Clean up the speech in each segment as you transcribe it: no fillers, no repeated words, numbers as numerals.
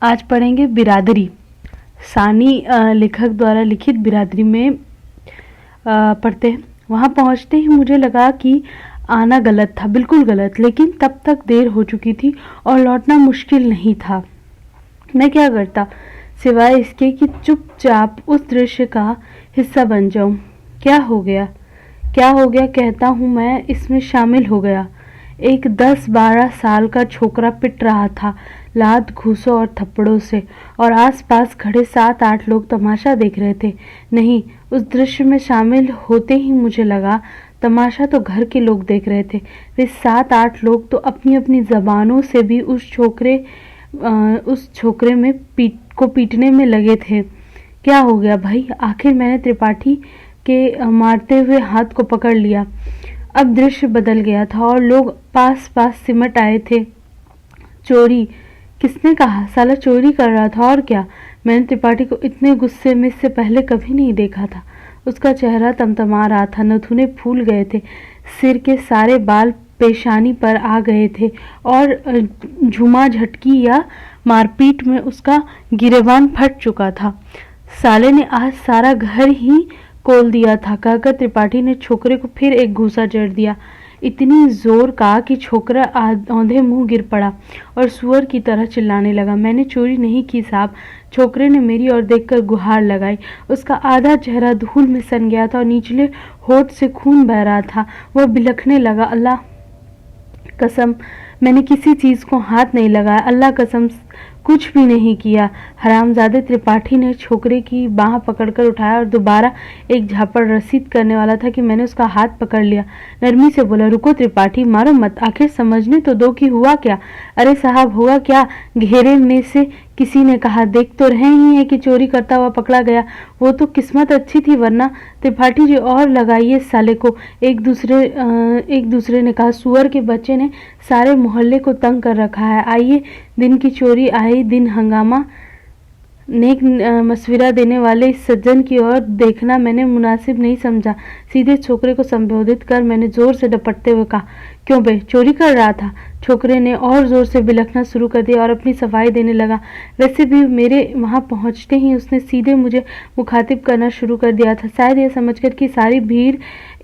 आज पढ़ेंगे बिरादरी। सानी लेखक द्वारा लिखित बिरादरी में पढ़ते हैं। वहाँ पहुँचते ही मुझे लगा कि आना गलत था, बिल्कुल गलत, लेकिन तब तक देर हो चुकी थी और लौटना मुश्किल नहीं था। मैं क्या करता सिवाय इसके कि चुपचाप उस दृश्य का हिस्सा बन जाऊं। क्या हो गया कहता हूँ मैं इसमें शामिल हो गया। एक 10-12 साल का छोकरा पिट रहा था लात घूसों और थप्पड़ों से, और आसपास खड़े 7-8 लोग तमाशा देख रहे थे। नहीं, उस दृश्य में शामिल होते ही मुझे लगा तमाशा तो घर के लोग देख रहे थे। वे 7-8 लोग तो अपनी अपनी जबानों से भी उस छोकरे में पीटने में लगे थे। क्या हो गया भाई? आखिर मैंने त्रिपाठी के मारते हुए हाथ को पकड़ लिया। अब दृश्य बदल गया था और लोग पास पास सिमट आए थे। चोरी? किसने कहा? साला चोरी कर रहा था और क्या। मैंने त्रिपाठी को इतने गुस्से में इससे पहले कभी नहीं देखा था। उसका चेहरा तमतमा रहा था, नथुने फूल गए थे, सिर के सारे बाल पेशानी पर आ गए थे और झुमा झटकी या मारपीट में उसका गिरेबान फट चुका था। साले ने आज सारा घर ही खोल दिया था, कहकर त्रिपाठी ने छोकरे को फिर एक घूसा जड़ दिया। इतनी जोर का कि छोकरा औंधे मुंह गिर पड़ा और सुअर की तरह चिल्लाने लगा। मैंने चोरी नहीं की साहब। छोकरे ने मेरी ओर देखकर गुहार लगाई। उसका आधा चेहरा धूल में सन गया था और निचले होठ से खून बह रहा था। वह बिलखने लगा। अल्लाह कसम, मैंने किसी चीज को हाथ नहीं लगाया। अल्लाह कसम, कुछ भी नहीं किया। हरामजादे। त्रिपाठी ने छोकरे की बाह पकड़कर उठाया और दोबारा एक झापड़ रसीद करने वाला था कि मैंने उसका हाथ पकड़ लिया। नरमी से बोला, रुको त्रिपाठी, मारो मत, आखिर समझने तो दो कि हुआ क्या। अरे साहब, हुआ क्या? घेरे में से किसी ने कहा, देख तो रहे ही है कि चोरी करता हुआ पकड़ा गया। वो तो किस्मत अच्छी थी, वरना। त्रिपाठी जी, और लगाइए साले को, एक दूसरे ने कहा। सुअर के बच्चे ने सारे मोहल्ले को तंग कर रखा है। आइए दिन की चोरी, आए दिन हंगामा। नेक मशविरा देने वाले इस सज्जन की ओर देखना मैंने मुनासिब नहीं समझा। सीधे छोकरे को संबोधित कर मैंने जोर से डपटते हुए कहा, क्यों बे, चोरी कर रहा था? छोकरे ने और जोर से बिलखना शुरू कर दिया और अपनी सफाई देने लगा। वैसे भी मेरे वहां पहुंचते ही उसने सीधे मुझे मुखातिब करना शुरू कर दिया था, शायद यह समझकर कि सारी भीड़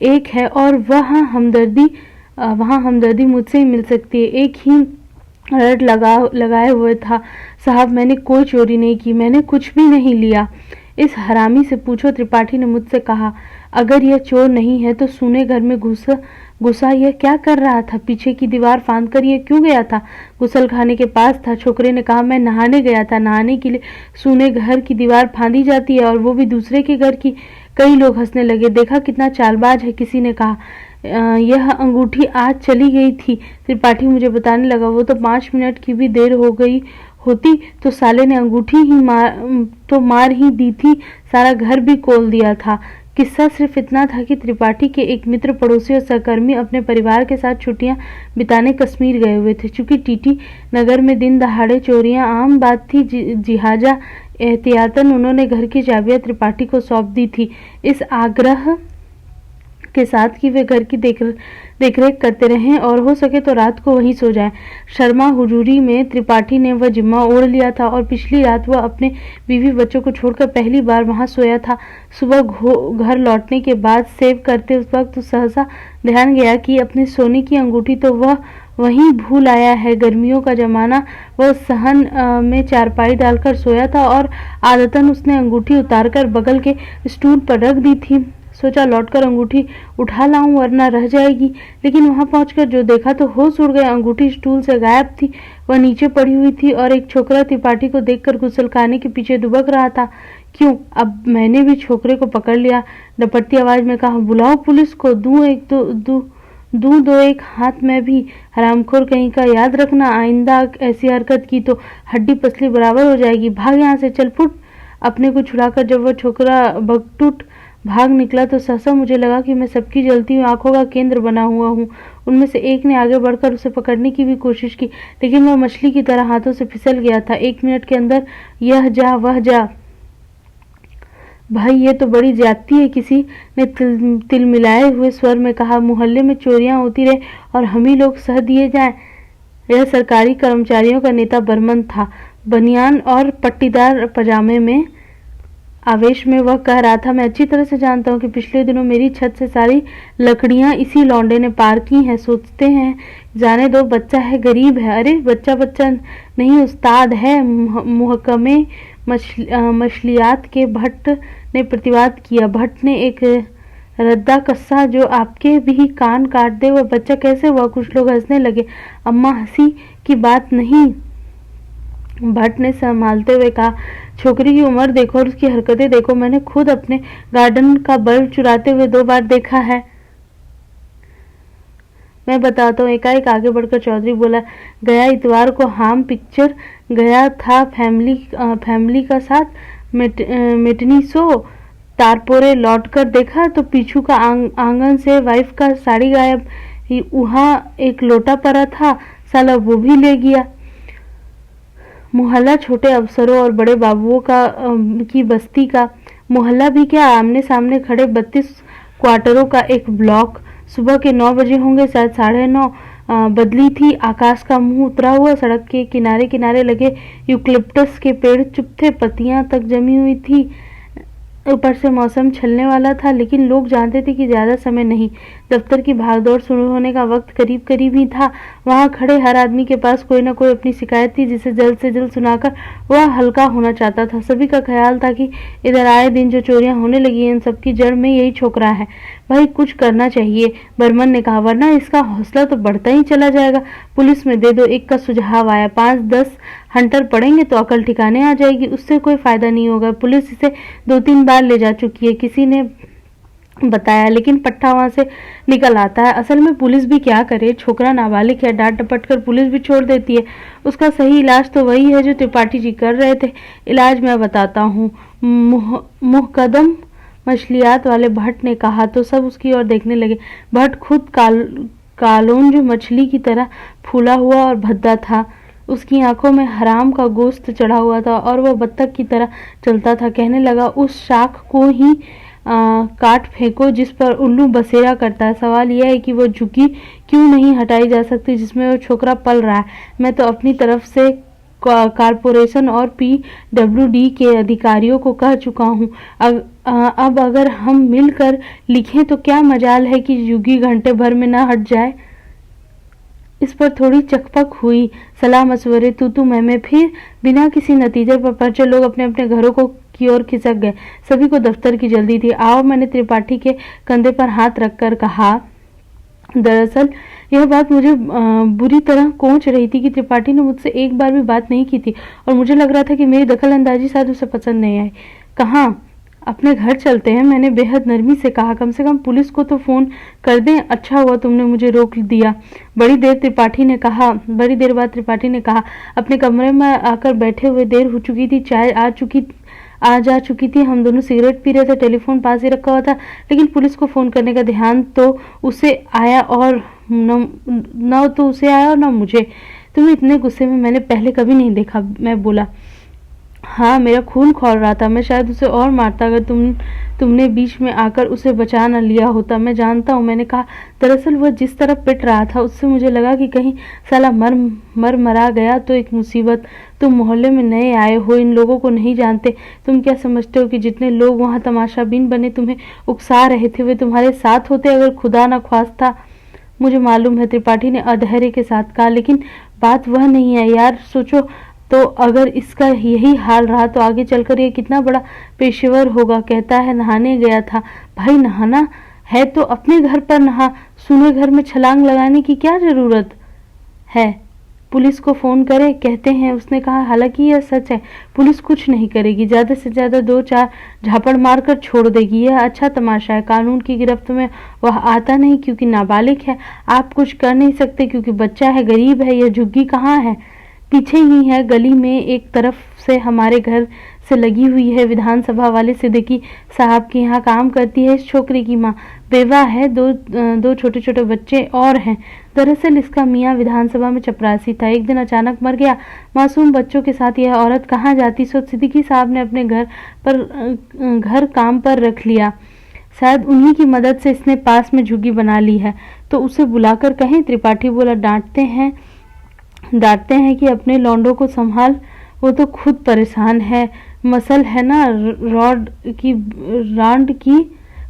एक है और वहां हमदर्दी मुझसे ही मिल सकती है। एक ही रट लगाए हुए था। साहब, मैंने कोई चोरी नहीं की, मैंने कुछ भी नहीं लिया। इस हरामी से पूछो, त्रिपाठी ने मुझसे कहा। अगर यह चोर नहीं है तो सूने घर में घुसा यह क्या कर रहा था? पीछे की दीवार फांद कर यह क्यों गया था? गुसल खाने के पास था। छोकरे ने कहा, मैं नहाने गया था। नहाने के लिए सूने घर की दीवार फांदी जाती है, और वो भी दूसरे के घर की। कई लोग हंसने लगे। देखा कितना चालबाज है, किसी ने कहा। यह अंगूठी आज चली गई थी, त्रिपाठी मुझे बताने लगा। वो तो 5 मिनट की भी देर हो गई होती तो साले ने अंगूठी ही मार ही दी थी, सारा घर भी खोल दिया था। किस्सा सिर्फ इतना था कि त्रिपाठी के एक मित्र, पड़ोसी और सहकर्मी अपने परिवार के साथ छुट्टियां बिताने कश्मीर गए हुए थे। चूंकि टीटी नगर में दिन दहाड़े चोरियां आम बात थी, जिहाजा एहतियातन उन्होंने घर की चाबियां त्रिपाठी को सौंप दी थी, इस आग्रह के साथ कि वे घर की देखरेख करते रहें और हो सके तो रात को वहीं सो जाएं। शर्मा हुजूरी में त्रिपाठी ने वह जिम्मा ओढ़ लिया था और पिछली रात वह अपने बीवी बच्चों को छोड़कर पहली बार वहां सोया था। सुबह घर लौटने के बाद सेव करते उस वक्त सहसा ध्यान गया कि अपने सोने की अंगूठी तो वह वहीं भूल आया है। गर्मियों का जमाना, वह सहन में चारपाई डालकर सोया था और आदतन उसने अंगूठी उतारकर बगल के स्टूल पर रख दी थी। सोचा लौटकर अंगूठी उठा लाऊं वरना रह जाएगी, लेकिन वहां पहुंचकर जो देखा तो होश उड़ गए। अंगूठी स्टूल से गायब थी, वह नीचे पड़ी हुई थी और एक छोकरा त्रिपाठी को देखकर गुसलखाने के पीछे दुबक रहा था। क्यों? अब मैंने भी छोकरे को पकड़ लिया। डपटती आवाज में कहा, बुलाओ पुलिस को, दूं दो एक हाथ में भी। हरामखोर कहीं का, याद रखना, आइंदा ऐसी हरकत की तो हड्डी पसली बराबर हो जाएगी। भाग यहाँ से, चल फुट। अपने को छुड़ाकर जब वह छोकरा बकटूट भाग निकला तो सहसा मुझे लगा कि मैं सबकी जलती हुई आंखों का केंद्र बना हुआ हूँ। उनमें से एक ने आगे बढ़कर उसे पकड़ने की भी कोशिश की, लेकिन वह मछली की तरह हाथों से फिसल गया था। 1 मिनट के अंदर यह जा वह जा। भाई, ये तो बड़ी ज्यादती है, किसी ने तिलमिलाए हुए स्वर में कहा। मोहल्ले में चोरियां होती रहे और हम ही लोग सह दिए जाएं। यह सरकारी कर्मचारियों का नेता बर्मन था। बनियान और पट्टीदार पजामे में। आवेश में वह कह रहा था, मैं अच्छी तरह से जानता हूँ कि पिछले दिनों मेरी छत से सारी लकड़ियां इसी लौंडे ने पार की हैं। सोचते हैं जाने दो, बच्चा है, गरीब है। अरे बच्चा बच्चा नहीं, उस्ताद है। मुहकमे मछलियात के भट्ट ने प्रतिवाद किया। भट्ट ने एक रद्दा कस्सा जो आपके भी कान काट दे। वह बच्चा कैसे हुआ? कुछ लोग हंसने लगे। अम्मा, हंसी की बात नहीं, भट्ट ने संभालते हुए कहा। छोकरी की उम्र देखो और उसकी हरकतें देखो। मैंने खुद अपने गार्डन का बल्ब चुराते हुए 2 बार देखा है। मैं बताता हूँ, एकाएक आगे बढ़कर चौधरी बोला। गया इतवार को हाम पिक्चर गया था फैमिली का साथ मेटनी शो। तारपोरे लौटकर देखा तो पीछू का आंगन से वाइफ का साड़ी गायब। वहाँ एक लोटा पड़ा था, साला वो भी ले गया। मोहल्ला छोटे अफसरों और बड़े बाबुओं की बस्ती का। मोहल्ला भी क्या, आमने सामने खड़े 32 क्वार्टरों का एक ब्लॉक। सुबह के 9 बजे होंगे, शायद 9:30। बदली थी, आकाश का मुंह उतरा हुआ। सड़क के किनारे किनारे लगे यूकलिप्टस के पेड़ चुप थे, पत्तियां तक जमी हुई थी। ऊपर से मौसम छलने वाला था, लेकिन लोग जानते थे कि ज्यादा समय नहीं। दफ्तर की भागदौड़ शुरू होने का वक्त करीब करीब ही था। वहां खड़े हर आदमी के पास कोई न कोई अपनी शिकायत थी, जिसे जल्द से जल्द सुनाकर वह हल्का होना चाहता था। सभी का ख्याल था कि इधर आए दिन जो चोरियां होने लगी हैं, इन सबकी जड़ में यही छोकरा है। भाई कुछ करना चाहिए, बर्मन ने कहा, वरना इसका हौसला तो बढ़ता ही चला जाएगा। पुलिस में दे दो, एक का सुझाव आया। 5-10 हंटर पड़ेंगे तो अकल ठिकाने आ जाएगी। उससे कोई फायदा नहीं होगा। पुलिस इसे 2-3 बार ले जा चुकी है, किसी ने बताया, लेकिन पट्टा वहां से निकल आता है। असल में पुलिस भी क्या करे, छोकरा नाबालिग है, डांट डपट कर पुलिस भी छोड़ देती है। उसका सही इलाज तो वही है जो त्रिपाठी जी कर रहे थे। इलाज मैं बताता हूँ, मुहकदम मछलियात वाले भट्ट ने कहा तो सब उसकी ओर देखने लगे। भट्ट खुद कालोंज मछली की तरह फूला हुआ और भद्दा था। उसकी आंखों में हराम का गोश्त चढ़ा हुआ था और वह बत्तख की तरह चलता था। कहने लगा, उस शाख को ही काट फेंको जिस पर उल्लू बसेरा करता है। सवाल यह है कि वो झुग्गी क्यों नहीं हटाई जा सकती जिसमें वो छोकरा पल रहा है। मैं तो अपनी तरफ से कारपोरेशन और PWD के अधिकारियों को कह चुका हूँ। अब अगर हम मिलकर लिखें तो क्या मजाल है कि झुग्गी घंटे भर में न हट जाए। इस पर थोड़ी चकपक हुई। सलाह मशवरे तू मैं फिर बिना किसी नतीजे पर पर्चे लोग अपने अपने घरों की ओर खिसक गए। सभी को दफ्तर की जल्दी थी। आओ, मैंने त्रिपाठी के कंधे पर हाथ रखकर कहा। दरअसल यह बात मुझे बुरी तरह कोंच रही थी कि त्रिपाठी ने मुझसे एक बार भी बात नहीं की थी और मुझे लग रहा था कि मेरी दखल अंदाजी शायद उसे पसंद नहीं आई। कहाँ? अपने घर चलते हैं, मैंने बेहद नरमी से कहा। कम से कम पुलिस को तो फोन कर दें। अच्छा हुआ तुमने मुझे रोक दिया। बड़ी देर बाद त्रिपाठी ने कहा, अपने कमरे में आकर बैठे हुए देर हो चुकी थी, चाय आ जा चुकी थी। हम दोनों सिगरेट पी रहे थे, टेलीफोन पास ही रखा हुआ था, लेकिन पुलिस को फोन करने का ध्यान तो उसे आया और न मुझे। तुम्हें इतने गुस्से में मैंने पहले कभी नहीं देखा। मैं बोला, हाँ, मेरा खून खौल रहा था। मैं शायद उसे और मारता अगर तुमने बीच में आकर उसे बचा न लिया होता। मैं जानता हूँ, मैंने कहा। दरअसल वह जिस तरह पिट रहा था उससे मुझे लगा कि कहीं साला मरा गया तो एक मुसीबत। तुम मोहल्ले में नए आए हो, इन लोगों को नहीं जानते। तुम क्या समझते हो कि जितने लोग वहाँ तमाशाबीन बने तुम्हें उकसा रहे थे वे तुम्हारे साथ होते अगर खुदा न ख्वास्ता? मुझे मालूम है, त्रिपाठी ने अधैर्य के साथ कहा, लेकिन बात वह नहीं है यार। सोचो तो अगर इसका यही हाल रहा तो आगे चलकर ये कितना बड़ा पेशेवर होगा। कहता है नहाने गया था। भाई नहाना है तो अपने घर पर नहा, सुने घर में छलांग लगाने की क्या जरूरत है? पुलिस को फोन करे कहते हैं, उसने कहा। हालांकि यह सच है, पुलिस कुछ नहीं करेगी, ज्यादा से ज्यादा 2-4 झापड़ मारकर छोड़ देगी। यह अच्छा तमाशा है। कानून की गिरफ्त में वह आता नहीं क्योंकि नाबालिग है। आप कुछ कर नहीं सकते क्योंकि बच्चा है, गरीब है। यह झुग्गी कहाँ है? पीछे ही है, गली में एक तरफ से हमारे घर से लगी हुई है। विधानसभा वाले सिद्दीकी साहब के यहाँ काम करती है। इस छोकरी की माँ बेवा है, दो छोटे छोटे बच्चे और हैं। दरअसल इसका मियाँ विधानसभा में चपरासी था, एक दिन अचानक मर गया। मासूम बच्चों के साथ यह औरत कहाँ जाती? सो सिद्दीकी साहब ने अपने घर काम पर रख लिया। शायद उन्हीं की मदद से इसने पास में झुग्गी बना ली है, तो उसे बुलाकर कहें। त्रिपाठी बोला, डांटते हैं कि अपने लौंडों को संभाल। वो तो खुद परेशान है। मसल है ना रांड की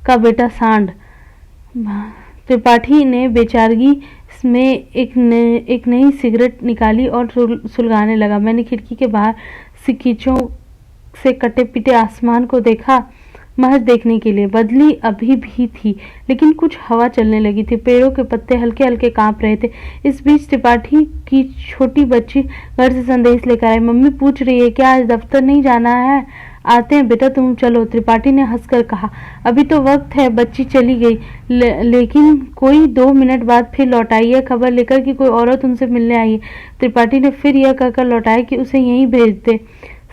का बेटा सांड। त्रिपाठी ने बेचारगी में एक नई सिगरेट निकाली और सुलगाने लगा। मैंने खिड़की के बाहर सिक्कीचों से कटे पिटे आसमान को देखा, महज देखने के लिए। बदली अभी भी थी, लेकिन कुछ हवा चलने लगी थी। पेड़ों के पत्ते हल्के हल्के कांप रहे थे। इस बीच त्रिपाठी की छोटी बच्ची घर से संदेश लेकर आई। मम्मी पूछ रही है क्या आज दफ्तर नहीं जाना है? आते हैं बेटा, तुम चलो, त्रिपाठी ने हंसकर कहा। अभी तो वक्त है। बच्ची चली गई, लेकिन कोई 2 मिनट बाद फिर लौट आई, यह खबर लेकर कि कोई औरत उनसे मिलने आई है। त्रिपाठी ने फिर यह कहकर लौटाया कि उसे यहीं भेज दे,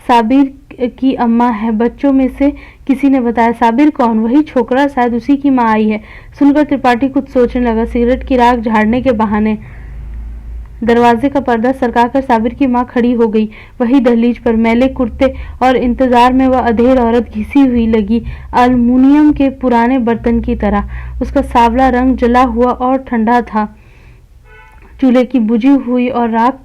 साबिर की अम्मा है। बच्चों में से किसी ने बताया। साबिर कौन? वही छोकरा, शायद उसी की माँ आई है। सुनकर त्रिपाठी कुछ सोचने लगा। सिगरेट की राख झाड़ने के बहाने दरवाजे का पर्दा सरकाकर साबिर की माँ खड़ी हो गई, वही दहलीज पर, मैले कुर्ते और इंतजार में वह अधेड़ औरत घिसी हुई लगी, अल्मुनियम के पुराने बर्तन की तरह। उसका सांवला रंग जला हुआ और ठंडा था, चूल्हे की बुझी हुई और राख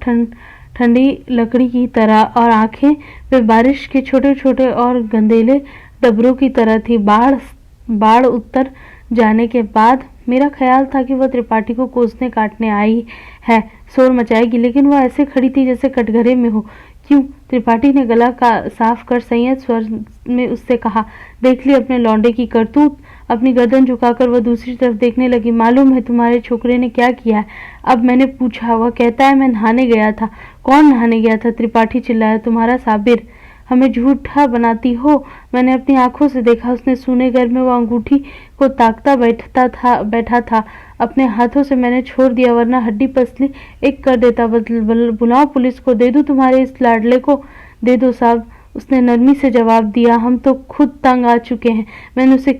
ठंडी लकड़ी की तरह, और आंखें वे बारिश के छोटे छोटे और गंदेले डबरों की तरह थी। बाढ़ उतर जाने के बाद मेरा ख्याल था कि वह त्रिपाठी को कोसने काटने आई है, शोर मचाएगी, लेकिन वह ऐसे खड़ी थी जैसे कटघरे में हो। क्यों? त्रिपाठी ने गला साफ कर संयत स्वर में उससे कहा। देख ली अपने लौंडे की करतूत? अपनी गर्दन झुकाकर वह दूसरी तरफ देखने लगी। मालूम है तुम्हारे छोकरे ने क्या किया है? अब मैंने पूछा। वह कहता है मैं नहाने गया था। कौन नहाने गया था? त्रिपाठी चिल्लाया। तुम्हारा साबिर। हमें झूठा बनाती हो? मैंने अपनी आंखों से देखा। उसने सूने घर में वो अंगूठी को ताकता बैठा था। अपने हाथों से मैंने छोड़ दिया, वरना हड्डी पसली एक कर देता। बुलाओ पुलिस को। दे दूं तुम्हारे इस लाडले को? दे दो साहब, उसने नरमी से जवाब दिया। हम तो खुद तंग आ चुके हैं। मैं उसे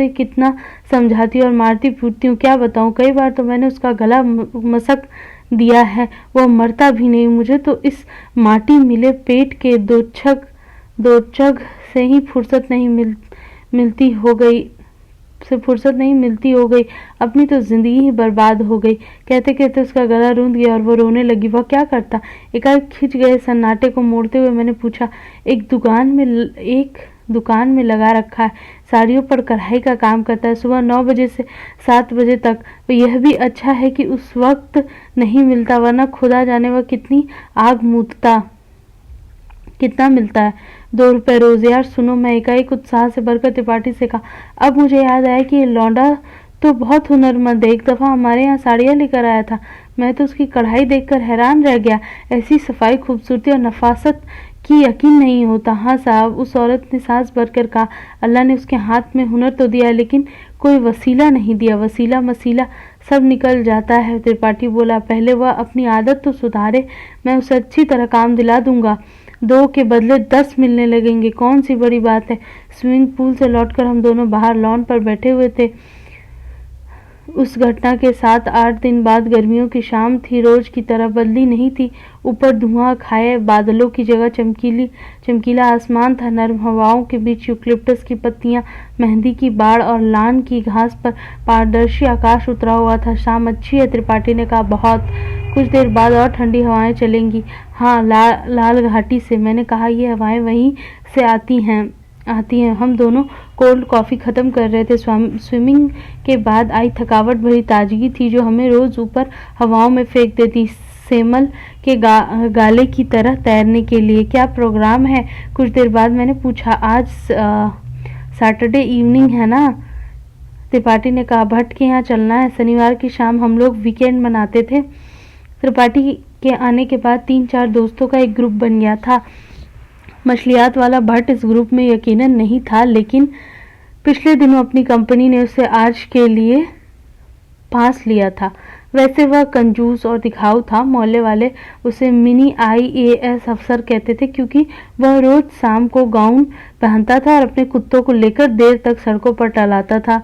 कितना समझाती और मारती पीटती हूँ, क्या बताऊँ। कई बार तो मैंने उसका गला मसक दिया है, वह मरता भी नहीं। मुझे तो इस माटी मिले पेट के दोचक से ही फुर्सत नहीं मिलती हो गई। अपनी तो जिंदगी ही बर्बाद हो गई। कहते कहते उसका गला रूंध गया और वो रोने लगी। वह क्या करता? एकाएक खिंच गए सन्नाटे को मोड़ते हुए मैंने पूछा। एक दुकान में लगा रखा है, साड़ियों पर कढ़ाई का काम करता है, सुबह 9 बजे से 7 बजे तक। यह भी अच्छा है कि उस वक्त नहीं मिलता, वरना खुदा जाने वह कितनी आग मूतता। कितना मिलता है? 2 रुपए रोज। यार सुनो, मैं एकाएक उत्साह से भरकर त्रिपाठी से कहा। अब मुझे याद आया कि ये लौंडा तो बहुत हुनरमंद है। एक दफा हमारे यहाँ साड़ियाँ लेकर आया था, मैं तो उसकी कढ़ाई देखकर हैरान रह गया। ऐसी सफाई, खूबसूरती और नफासत की यकीन नहीं होता। हाँ साहब, उस औरत ने सांस भरकर कहा। अल्लाह ने उसके हाथ में हुनर तो दिया, लेकिन कोई वसीला नहीं दिया। वसीला मसीला सब निकल जाता है, त्रिपाठी बोला। पहले वह अपनी आदत तो सुधारे, मैं उसे अच्छी तरह काम दिला दूंगा। 2 के बदले 10 मिलने लगेंगे, कौन सी बड़ी बात है। स्विमिंग पूल से लौटकर हम दोनों बाहर लॉन पर बैठे हुए थे। उस घटना के 7-8 दिन बाद गर्मियों की शाम थी, रोज की तरह बदली नहीं थी। ऊपर धुआं खाए बादलों की जगह चमकीला आसमान था। नर्म हवाओं के बीच यूकलिप्टस की पत्तियां, मेहंदी की बाड़ और लान की घास पर पारदर्शी आकाश उतरा हुआ था। शाम अच्छी है, त्रिपाठी ने कहा। बहुत। कुछ देर बाद और ठंडी हवाएं चलेंगी। हाँ, लाल घाटी से। मैंने कहा, ये हवाएं वहीं से आती हैं। हम दोनों कोल्ड कॉफी खत्म कर रहे थे। स्विमिंग के बाद आई थकावट भरी ताजगी थी जो हमें रोज ऊपर हवाओं में फेंक देती, सेमल के गाले की तरह तैरने के लिए। क्या प्रोग्राम है? कुछ देर बाद मैंने पूछा। आज सैटरडे इवनिंग है ना? त्रिपाठी ने कहा। भट्ट के यहाँ चलना है। शनिवार की शाम हम लोग वीकेंड मनाते थे। त्रिपाठी के आने के बाद 3-4 दोस्तों का एक ग्रुप बन गया था। मछलियात वाला भट्ट इस ग्रुप में यकीनन नहीं था, लेकिन पिछले दिनों अपनी कंपनी ने उसे आज के लिए पास लिया था। वैसे वह कंजूस और दिखाऊ था। मोहल्ले वाले उसे मिनी IAS अफसर कहते थे, क्योंकि वह रोज शाम को गाउन पहनता था और अपने कुत्तों को लेकर देर तक सड़कों पर टहलाता था।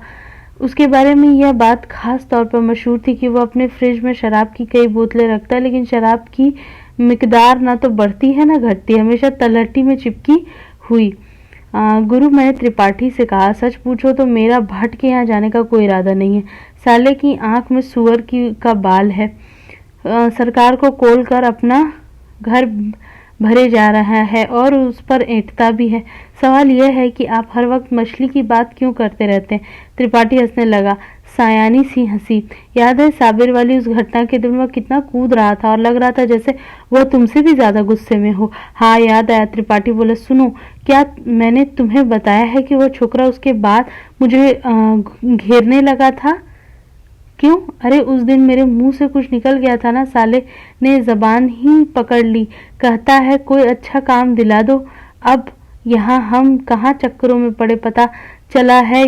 उसके बारे में यह बात खास तौर पर मशहूर थी कि वह अपने फ्रिज में शराब की कई बोतलें रखता है, लेकिन शराब की मिकदार ना तो बढ़ती है ना घटती, हमेशा तलहटी में चिपकी हुई। गुरु, मैंने त्रिपाठी से कहा, सच पूछो तो मेरा भट्ट के यहाँ जाने का कोई इरादा नहीं है। साले की आंख में सुअर का बाल है। सरकार को कोल कर अपना घर भरे जा रहा है और उस पर ऐंठता भी है। सवाल यह है कि आप हर वक्त मछली की बात क्यों करते रहते हैं? त्रिपाठी हंसने लगा, सायानी सी हंसी। याद है साबिर वाली उस घटना के दिन वह कितना कूद रहा था और लग रहा था जैसे वह तुमसे भी ज्यादा गुस्से में हो। हाँ याद आया, त्रिपाठी बोले। सुनो, क्या मैंने तुम्हें बताया है कि वह छोकरा उसके बाद मुझे घेरने लगा था? क्यों? अरे उस दिन मेरे मुंह से कुछ निकल गया था ना, साले ने जबान ही पकड़ ली। कहता है कोई अच्छा काम दिला दो। अब यहाँ हम कहाँ चक्करों में पड़े, पता चला है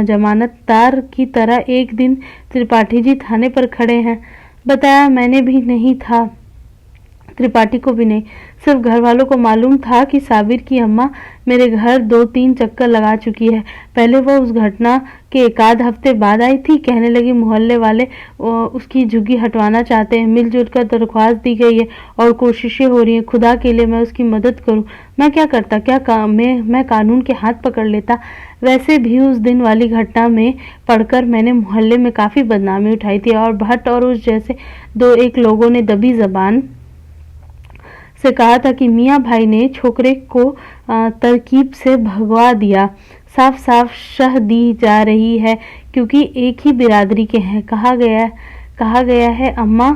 जमानतदार की तरह। एक दिन त्रिपाठी जी थाने पर खड़े हैं। बताया मैंने भी नहीं था, त्रिपाठी को भी नहीं, सिर्फ घर वालों को मालूम था कि साबिर की अम्मा मेरे घर 2-3 चक्कर लगा चुकी है। पहले वह उस घटना के एकाध हफ्ते बाद आई थी। कहने लगी मोहल्ले वाले उसकी झुग्गी हटवाना चाहते हैं। मिलजुल कर दरख्वास्त दी गई है और कोशिशें हो रही हैं। खुदा के लिए मैं उसकी मदद करूं। मैं क्या करता, क्या काम मैं कानून के हाथ पकड़ लेता। वैसे भी उस दिन वाली घटना में पढ़कर मैंने मोहल्ले में काफी बदनामी उठाई थी और भट्ट और उस जैसे 2-1 लोगों ने दबी जबान से कहा था कि मियाँ भाई ने छोकरे को तरकीब से भगवा दिया। साफ साफ शह दी जा रही है क्योंकि एक ही बिरादरी के हैं। कहा गया है अम्मा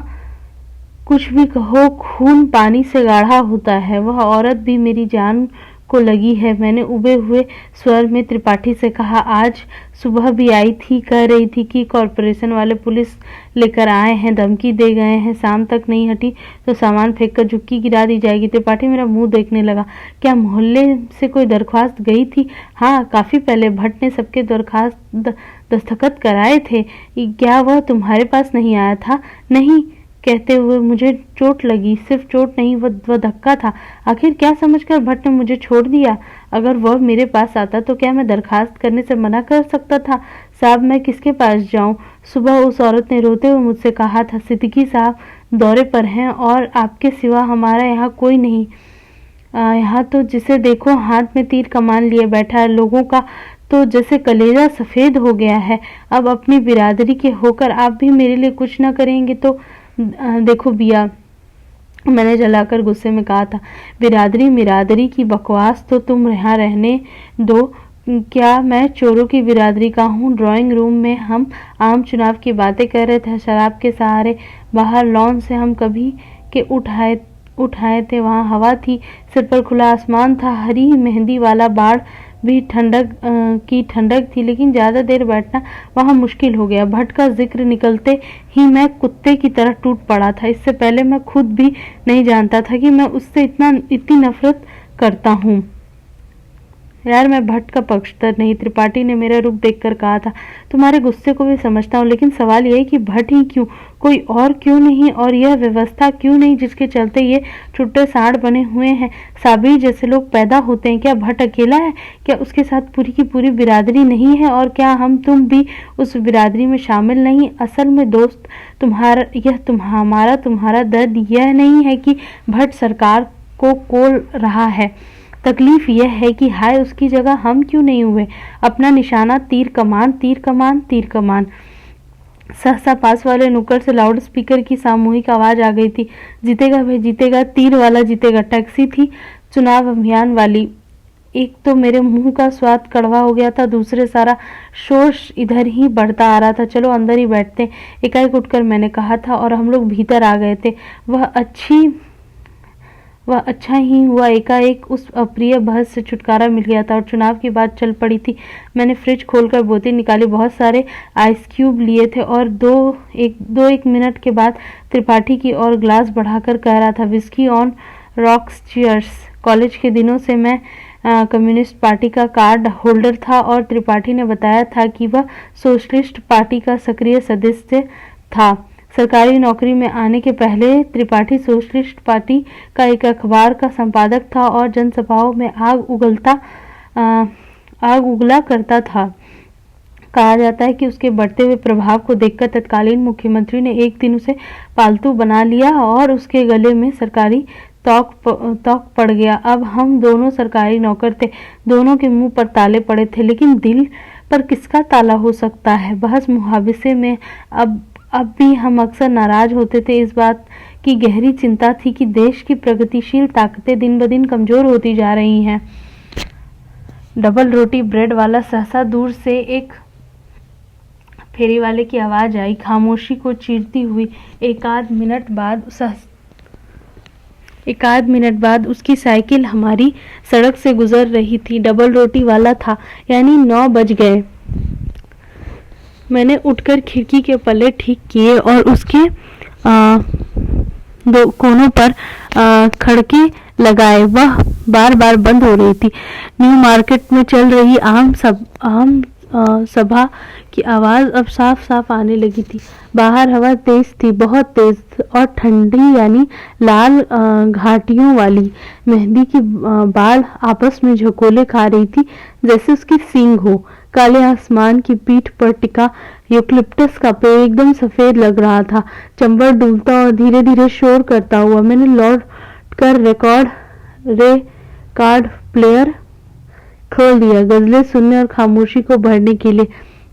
कुछ भी कहो, खून पानी से गाढ़ा होता है। वह औरत भी मेरी जान को लगी है। मैंने उबे हुए स्वर में त्रिपाठी से कहा, आज सुबह भी आई थी, कह रही थी कि कॉर्पोरेशन वाले पुलिस लेकर आए हैं, धमकी दे गए हैं, शाम तक नहीं हटी तो सामान फेंक कर झुक्की गिरा दी जाएगी। त्रिपाठी मेरा मुंह देखने लगा। क्या मोहल्ले से कोई दरख्वास्त गई थी? हाँ, काफी पहले भट्ट ने सबके दरख्वास्त दस्तखत कराए थे। क्या वह तुम्हारे पास नहीं आया था? नहीं, कहते हुए मुझे चोट लगी। सिर्फ चोट नहीं, वह धक्का था। आखिर क्या समझकर भट्ट ने मुझे छोड़ दिया? अगर वह मेरे पास आता तो क्या मैं दरखास्त करने से मना कर सकता था? साहब मैं किसके पास जाऊं? सुबह उस औरत ने रोते हुए मुझसे कहा था, सिद्दीकी साहब दौरे पर हैं और आपके सिवा हमारा यहाँ कोई नहीं। यहाँ तो जिसे देखो हाथ में तीर कमान लिए बैठा है। लोगों का तो जैसे कलेजा सफेद हो गया है। अब अपनी बिरादरी के होकर आप भी मेरे लिए कुछ न करेंगे तो देखो बिया, मैंने जलाकर गुस्से में कहा था। बिरादरी की बकवास तो तुम यहाँ रहने दो। क्या मैं चोरों की बिरादरी का हूँ? ड्राइंग रूम में हम आम चुनाव की बातें कर रहे थे, शराब के सहारे। बाहर लॉन से हम कभी के उठाए थे, वहाँ हवा थी, सिर पर खुला आसमान था। हरी मेहंदी वाला बाड़ भी ठंडक थी, लेकिन ज्यादा देर बैठना वहां मुश्किल हो गया। भट्ट का जिक्र निकलते ही मैं कुत्ते की तरह टूट पड़ा था। इससे पहले मैं खुद भी नहीं जानता था कि मैं उससे इतनी नफरत करता हूँ। यार मैं भट्ट का पक्षधर नहीं, त्रिपाठी ने मेरा रुख देखकर कहा था। तुम्हारे गुस्से को भी समझता हूँ, लेकिन सवाल यह है कि भट्ट ही क्यों, कोई और क्यों नहीं? और यह व्यवस्था क्यों नहीं जिसके चलते ये छुट्टे साड़ बने हुए हैं? साबिर जैसे लोग पैदा होते हैं। क्या भट्ट अकेला है? क्या उसके साथ पूरी की पूरी बिरादरी नहीं है? और क्या तुम भी उस बिरादरी में शामिल नहीं? असल में दोस्त तुम्हारा दर्द यह नहीं है कि भट्ट सरकार को कोल रहा है। तकलीफ यह है कि हाय उसकी जगह हम क्यों नहीं हुए? अपना निशाना तीर कमान। सहसा पास वाले नुक्कड़ से लाउड स्पीकर की सामूहिक आवाज आ गई थी, जीतेगा भाई जीतेगा, तीर वाला जीतेगा। टैक्सी थी चुनाव अभियान वाली। एक तो मेरे मुंह का स्वाद कड़वा हो गया था, दूसरे सारा शोर इधर ही बढ़ता आ रहा था। चलो अंदर ही बैठते, एकाएक उठकर मैंने कहा था और हम लोग भीतर आ गए थे। वह अच्छा ही हुआ एकाएक उस अप्रिय बहस से छुटकारा मिल गया था और चुनाव की बात चल पड़ी थी। मैंने फ्रिज खोलकर बोतल निकाली, बहुत सारे आइस क्यूब लिए थे और दो एक मिनट के बाद त्रिपाठी की ओर ग्लास बढ़ाकर कह रहा था, whisky on rocks, cheers. College के दिनों से मैं कम्युनिस्ट पार्टी का कार्ड होल्डर था और त्रिपाठी ने बताया था कि वह सोशलिस्ट पार्टी का सक्रिय सदस्य था। सरकारी नौकरी में आने के पहले त्रिपाठी सोशलिस्ट पार्टी का एक अखबार का संपादक था और जनसभाओं में आग उगला करता था। कहा जाता है कि उसके बढ़ते हुए प्रभाव को देखकर तत्कालीन मुख्यमंत्री ने एक दिन उसे पालतू बना लिया और उसके गले में सरकारी तौक पड़ गया। अब हम दोनों सरकारी नौकर थे, दोनों के मुंह पर ताले पड़े थे, लेकिन दिल पर किसका ताला हो सकता है? बहस मुहावसे में अब भी हम अक्सर नाराज होते थे इस बात की गहरी चिंता थी कि देश की प्रगतिशील ताकतें दिन ब दिन कमजोर होती जा रही हैं। डबल रोटी ब्रेड वाला सहसा दूर से एक फेरी वाले की आवाज आई। खामोशी को चीरती हुई एकाध मिनट बाद उसकी साइकिल हमारी सड़क से गुजर रही थी। डबल रोटी वाला था, यानी 9 बज गए। मैंने उठकर खिड़की के पल्ले ठीक किए और उसके दो कोनों पर खड़के लगाए। वह बार बार बंद हो रही थी। न्यू मार्केट में चल रही आम सभा की आवाज अब साफ साफ आने लगी थी। बाहर हवा तेज थी, बहुत तेज और ठंडी, यानी लाल घाटियों वाली। मेहंदी की बाल आपस में झकोले खा रही थी जैसे उसकी सींग हो। काले आसमान की पीठ पर टिका यूकलिप्टस का पेड़ एकदम सफेद लग रहा था, चंबल डूबता और धीरे धीरे शोर करता हुआ। मैंने लौट कर रिकॉर्ड प्लेयर खोल दिया, गजलें सुनने और खामोशी को भरने के लिए।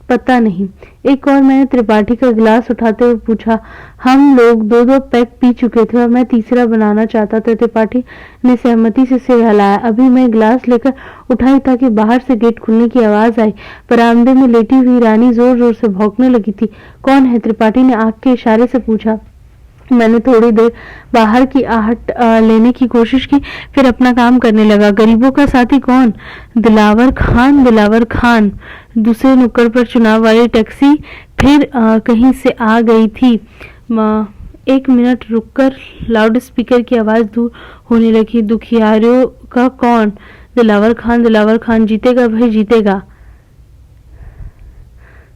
पता नहीं, एक और मैंने त्रिपाठी का गिलास उठाते हुए पूछा। हम लोग 2-2 पैक पी चुके थे और मैं तीसरा बनाना चाहता था। त्रिपाठी ने सहमति से सिर हिलाया। अभी मैं गिलास लेकर उठा ही था कि बाहर से गेट खुलने की आवाज आई। बरामदे में लेटी हुई रानी जोर जोर से भौंकने लगी थी। कौन है? त्रिपाठी ने आंख के इशारे से पूछा। मैंने थोड़ी देर बाहर की आहट लेने की कोशिश की, फिर अपना काम करने लगा। गरीबों का साथी कौन? दिलावर खान। दूसरे नुक्कड़ पर चुनाव वाली टैक्सी फिर कहीं से आ गई थी। 1 मिनट रुककर लाउड स्पीकर की आवाज दूर होने लगी। दुखियारियों का कौन? दिलावर खान जीतेगा भाई, जीतेगा।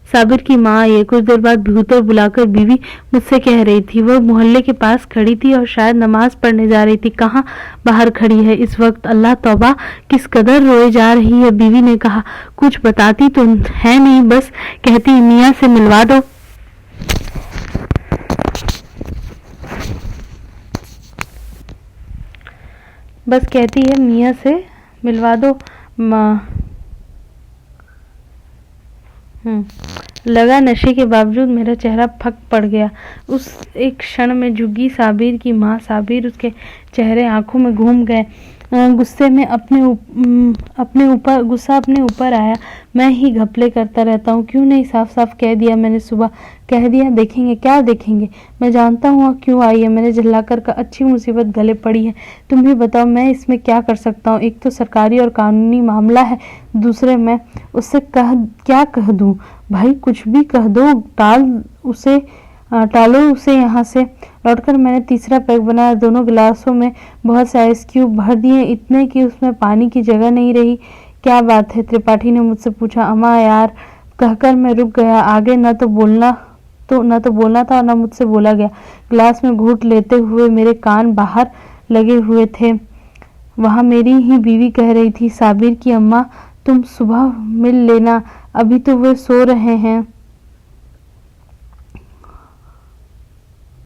साबिर की माँ ये कुछ देर बाद भीतर बुलाकर बीवी मुझसे कह रही थी। वह मोहल्ले के पास खड़ी थी और शायद नमाज पढ़ने जा रही थी। कहाँ बाहर खड़ी है इस वक्त? अल्लाह तौबा, किस कदर रोए जा रही है। बीवी ने कहा, कुछ बताती तो है नहीं, बस कहती मियाँ से मिलवा दो। बस कहती है मियाँ से मिलवा दो। लगा नशे के बावजूद मेरा चेहरा फक पड़ गया। उस एक क्षण में झुग्गी साबिर की माँ, साबिर उसके चेहरे आंखों में घूम गए। गुस्सा अपने ऊपर आया। मैं ही घपले करता रहता हूँ, क्यों नहीं साफ साफ कह दिया। मैंने सुबह कह दिया। देखेंगे, क्या देखेंगे? मैं जानता हूँ क्यों आई है। मैंने झल्लाकर का अच्छी मुसीबत गले पड़ी है। तुम भी बताओ, मैं इसमें क्या कर सकता हूँ? एक तो सरकारी और कानूनी मामला है, दूसरे मैं उससे क्या कह दूँ? भाई कुछ भी कह दो, टालो उसे यहाँ से। लौटकर मैंने तीसरा पैक बनाया। दोनों गिलासों में बहुत से आइस क्यूब भर दिए, इतने कि उसमें पानी की जगह नहीं रही। क्या बात है? त्रिपाठी ने मुझसे पूछा। अम्मा यार, कहकर मैं रुक गया। आगे न तो बोलना था और न मुझसे बोला गया। गिलास में घूंट लेते हुए मेरे कान बाहर लगे हुए थे। वहां मेरी ही बीवी कह रही थी, साबिर की अम्मा तुम सुबह मिल लेना, अभी तो वे सो रहे हैं।